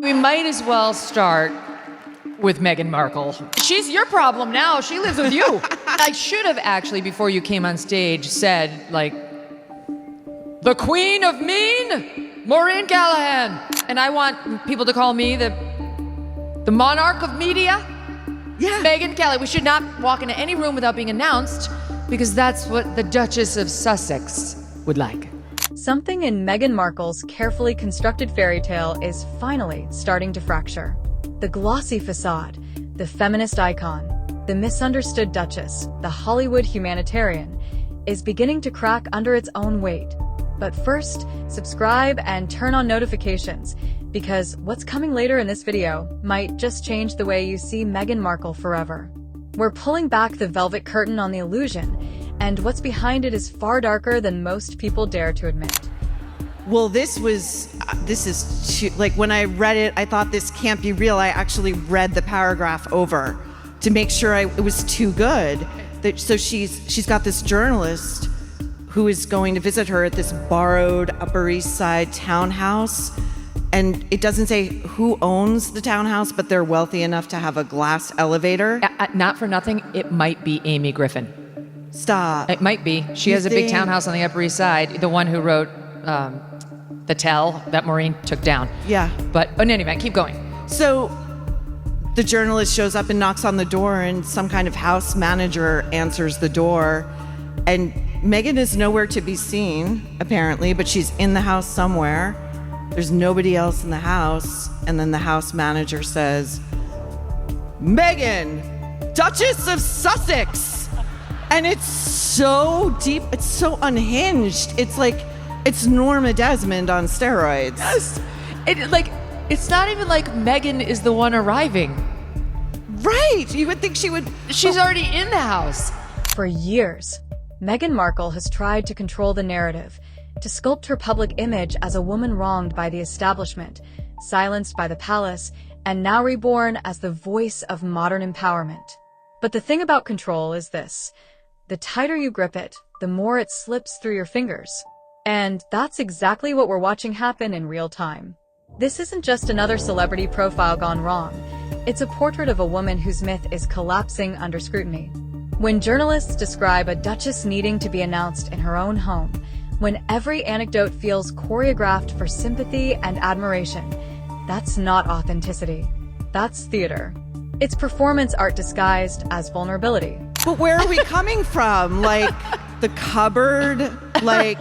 We might as well start with Meghan Markle. She's your problem now. She lives with you. I should have actually, before you came on stage, said, like, the Queen of Mean, Maureen Callahan. And I want people to call me the monarch of media. Yeah. Meghan Kelly. We should not walk into any room without being announced, because that's what the Duchess of Sussex would like. Something in Meghan Markle's carefully constructed fairy tale is finally starting to fracture. The glossy facade, the feminist icon, the misunderstood Duchess, the Hollywood humanitarian, is beginning to crack under its own weight. But first, subscribe and turn on notifications, because what's coming later in this video might just change the way you see Meghan Markle forever. We're pulling back the velvet curtain on the illusion, and what's behind it is far darker than most people dare to admit. Well, this is too, like, when I read it, I thought this can't be real. I actually read the paragraph over to make sure it was too good. So she's got this journalist who is going to visit her at this borrowed Upper East Side townhouse. And it doesn't say who owns the townhouse, but they're wealthy enough to have a glass elevator. Not for nothing, it might be Amy Griffin. Stop. It might be. She has a big townhouse on the Upper East Side, the one who wrote The Tell that Maureen took down. Yeah. But in any event, keep going. So the journalist shows up and knocks on the door, and some kind of house manager answers the door. And Meghan is nowhere to be seen, apparently, but she's in the house somewhere. There's nobody else in the house. And then the house manager says, Meghan, Duchess of Sussex. And it's so deep. It's so unhinged. It's like, it's Norma Desmond on steroids. Yes. It's not even like Meghan is the one arriving. Right. You would think she would. She's already in the house. For years, Meghan Markle has tried to control the narrative, to sculpt her public image as a woman wronged by the establishment, silenced by the palace, and now reborn as the voice of modern empowerment. But the thing about control is this: the tighter you grip it, the more it slips through your fingers. And that's exactly what we're watching happen in real time. This isn't just another celebrity profile gone wrong. It's a portrait of a woman whose myth is collapsing under scrutiny. When journalists describe a duchess needing to be announced in her own home, when every anecdote feels choreographed for sympathy and admiration, that's not authenticity. That's theater. It's performance art disguised as vulnerability. But where are we coming from? Like the cupboard? Like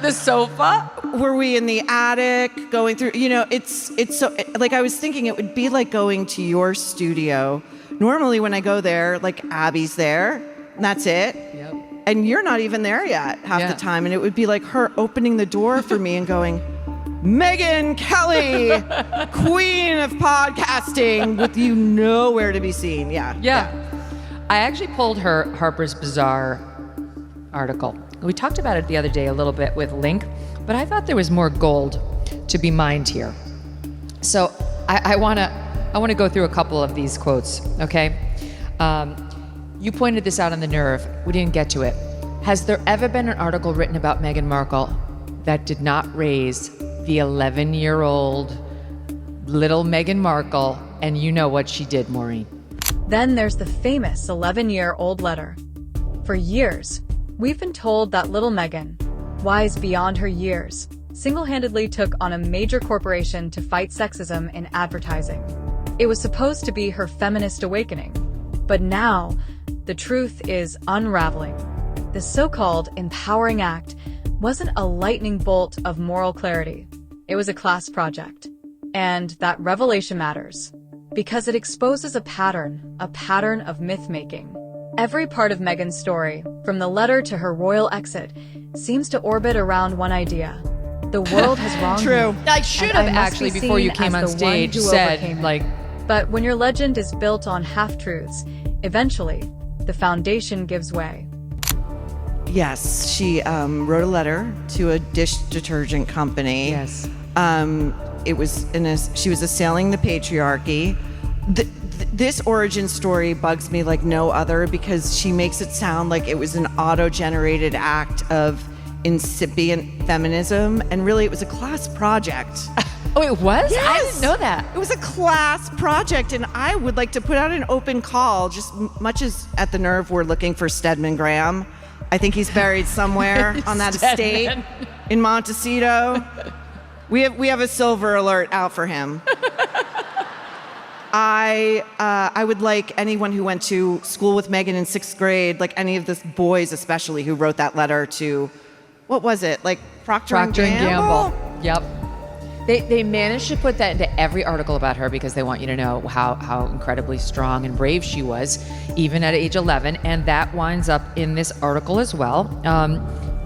The sofa? were we in the attic going through? You know, it's so, like, I was thinking it would be like going to your studio. Normally when I go there, like, Abby's there, and that's it. Yep. And you're not even there yet half the time. And it would be like her opening the door for me and going, Meghan Kelly, queen of podcasting, with you nowhere to be seen. Yeah. I actually pulled her Harper's Bazaar article. We talked about it the other day a little bit with Link, but I thought there was more gold to be mined here. So I want to go through a couple of these quotes, okay? You pointed this out on The Nerve. We didn't get to it. Has there ever been an article written about Meghan Markle that did not raise the 11-year-old little Meghan Markle? And you know what she did, Maureen. Then there's the famous 11-year-old letter. For years, we've been told that little Meghan, wise beyond her years, single-handedly took on a major corporation to fight sexism in advertising. It was supposed to be her feminist awakening. But now, the truth is unraveling. The so-called empowering act wasn't a lightning bolt of moral clarity. It was a class project. And that revelation matters, because it exposes a pattern of myth-making. Every part of Meghan's story, from the letter to her royal exit, seems to orbit around one idea. The world has wronged True. me. I should have actually, before you came on stage, said, like... But when your legend is built on half-truths, eventually, the foundation gives way. Yes, she wrote a letter to a dish detergent company. Yes. It was she was assailing the patriarchy. This origin story bugs me like no other, because she makes it sound like it was an auto-generated act of incipient feminism, and really it was a class project. Oh, it was? I Yes. didn't know that. It was a class project, and I would like to put out an open call, just much as at the Nerve we're looking for Stedman Graham. I think he's buried somewhere on that estate Stedman. in Montecito. We have a silver alert out for him. I would like anyone who went to school with Meghan in 6th grade, like any of the boys especially who wrote that letter to, what was it, like Procter and Gamble? Yep. They managed to put that into every article about her because they want you to know how incredibly strong and brave she was, even at age 11. And that winds up in this article as well.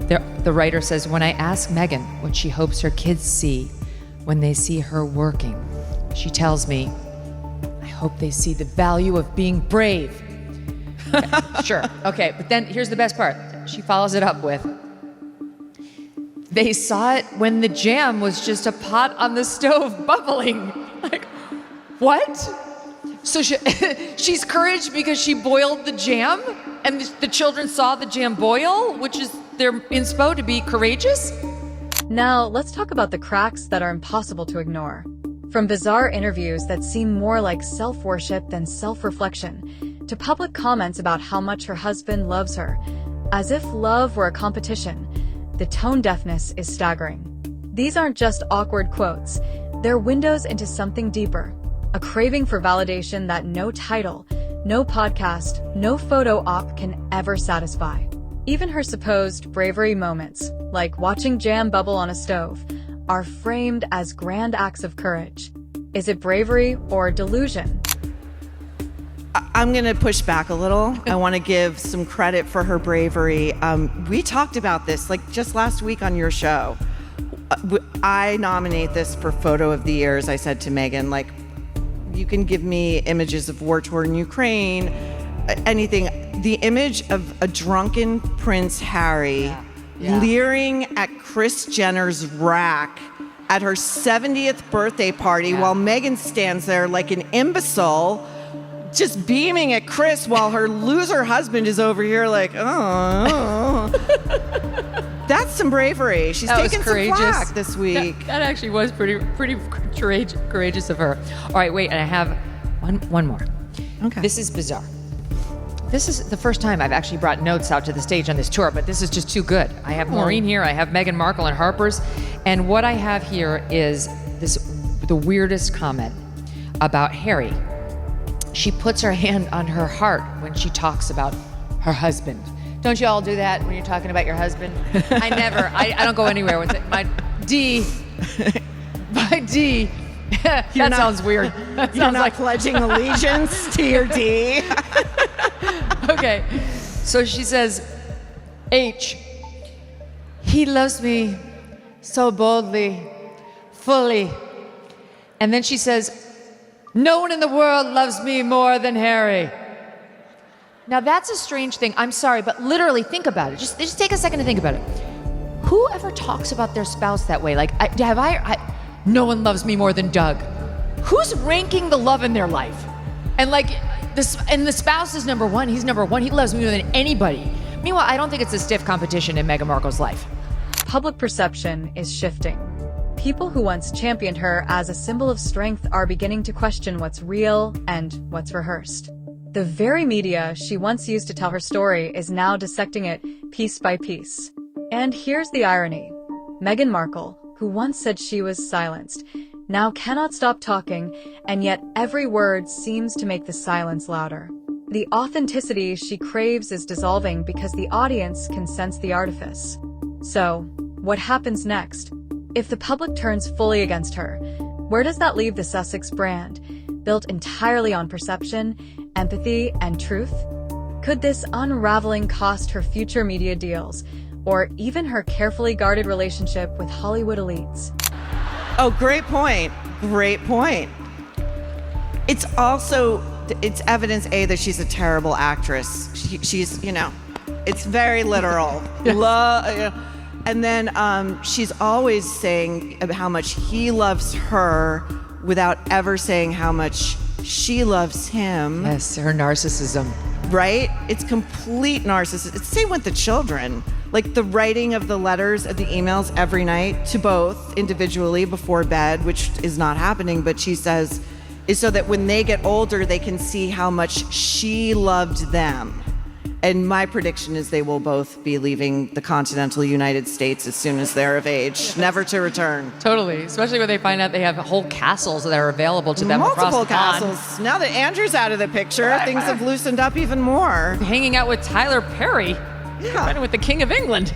The writer says, when I ask Meghan what she hopes her kids see when they see her working, she tells me, I hope they see the value of being brave. Okay, sure. Okay, but then here's the best part. She follows it up with, they saw it when the jam was just a pot on the stove bubbling. Like, what? So she's courage because she boiled the jam and the children saw the jam boil, which is they're inspo to be courageous? Now, let's talk about the cracks that are impossible to ignore. From bizarre interviews that seem more like self-worship than self-reflection, to public comments about how much her husband loves her, as if love were a competition, the tone deafness is staggering. These aren't just awkward quotes. They're windows into something deeper, a craving for validation that no title, no podcast, no photo op can ever satisfy. Even her supposed bravery moments, like watching jam bubble on a stove, are framed as grand acts of courage. Is it bravery or delusion? I'm going to push back a little. I want to give some credit for her bravery. We talked about this like just last week on your show. I nominate this for photo of the year. As I said to Meghan, like, you can give me images of war-torn Ukraine, anything. The image of a drunken Prince Harry leering at Kris Jenner's rack at her 70th birthday party while Meghan stands there like an imbecile, just beaming at Kris while her loser husband is over here like, oh. That's some bravery. She's taken some flack this week. That actually was pretty courageous of her. All right, wait, and I have one more. Okay. This is bizarre. This is the first time I've actually brought notes out to the stage on this tour, but this is just too good. I have Maureen here, I have Meghan Markle and Harper's, and what I have here is the weirdest comment about Harry. She puts her hand on her heart when she talks about her husband. Don't you all do that when you're talking about your husband? I don't go anywhere with it. My D. That sounds weird. That You're sounds not like pledging allegiance to your D. Okay. So she says, H. He loves me so boldly, fully. And then she says, no one in the world loves me more than Harry. Now that's a strange thing. I'm sorry, but literally think about it. Just take a second to think about it. Who ever talks about their spouse that way? Like, no one loves me more than Doug. Who's ranking the love in their life? And like, the spouse is number one. He's number one. He loves me more than anybody. Meanwhile, I don't think it's a stiff competition in Meghan Markle's life. Public perception is shifting. People who once championed her as a symbol of strength are beginning to question what's real and what's rehearsed. The very media she once used to tell her story is now dissecting it piece by piece. And here's the irony. Meghan Markle, who once said she was silenced, now cannot stop talking, and yet every word seems to make the silence louder. The authenticity she craves is dissolving because the audience can sense the artifice. So, what happens next? If the public turns fully against her, where does that leave the Sussex brand, built entirely on perception, empathy, and truth? Could this unraveling cost her future media deals, or even her carefully guarded relationship with Hollywood elites? Oh, great point. Great point. It's evidence, A, that she's a terrible actress. She's, it's very literal. Yes. And then she's always saying how much he loves her without ever saying how much she loves him. Yes, her narcissism. Right? It's complete narcissism. It's the same with the children. Like the writing of the letters and the emails every night to both individually before bed, which is not happening, but she says, is so that when they get older, they can see how much she loved them. And my prediction is they will both be leaving the continental United States as soon as they're of age, never to return. Totally, especially when they find out they have whole castles that are available to them across Multiple the pond. castles. Now that Andrew's out of the picture, things have loosened up even more. Hanging out with Tyler Perry, running with the King of England.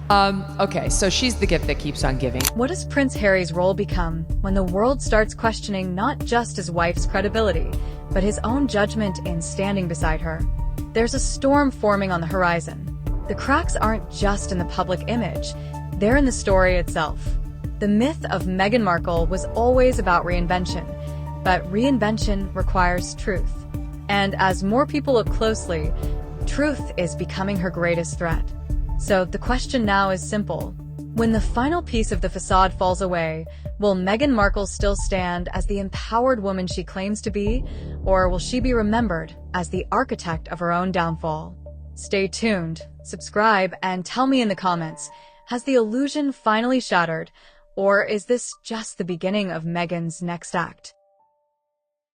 Okay, so she's the gift that keeps on giving. What does Prince Harry's role become when the world starts questioning not just his wife's credibility, but his own judgment in standing beside her? There's a storm forming on the horizon. The cracks aren't just in the public image, they're in the story itself. The myth of Meghan Markle was always about reinvention, but reinvention requires truth. And as more people look closely, truth is becoming her greatest threat. So the question now is simple. When the final piece of the facade falls away, will Meghan Markle still stand as the empowered woman she claims to be, or will she be remembered as the architect of her own downfall? Stay tuned, subscribe, and tell me in the comments, has the illusion finally shattered, or is this just the beginning of Meghan's next act?